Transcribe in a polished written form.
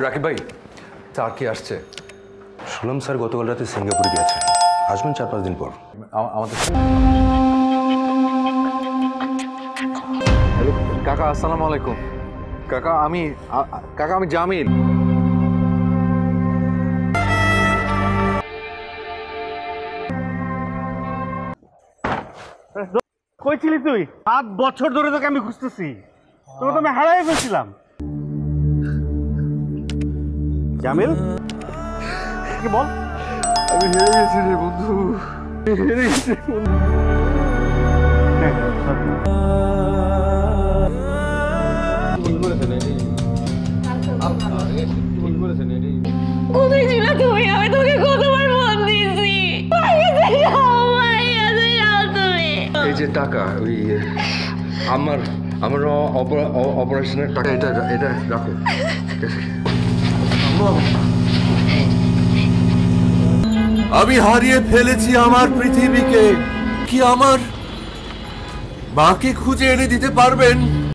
রাকিব ভাই, স্যার কি আসছে? শুনলাম স্যার গতকাল রাতে সিঙ্গাপুরে গিয়েছে, আসবেন 4-5 দিন পর। আমাদের হ্যালো কাকা, আসসালামু আলাইকুম। কাকা আমি জামিল। কই ছিলি তুই? 7 বছর ধরে তোকে আমি খুঁজতেছি, তোকে তো আমি হারাই ফেলছিলাম। জামিল কি বল? আমি হেরে গেছি রে বন্ধু, হেরে গেছি বন্ধু। কোথায় ছিল তুমি? আমি তোকে কতবার ফোন দিয়েছি। তুমি এই যে টাকা, ওই আমার অপারেশনের টাকা, এটা রাখো। আমি হারিয়ে ফেলেছি আমার পৃথিবীকে। কি আমার মাকে খুঁজে এনে দিতে পারবেন?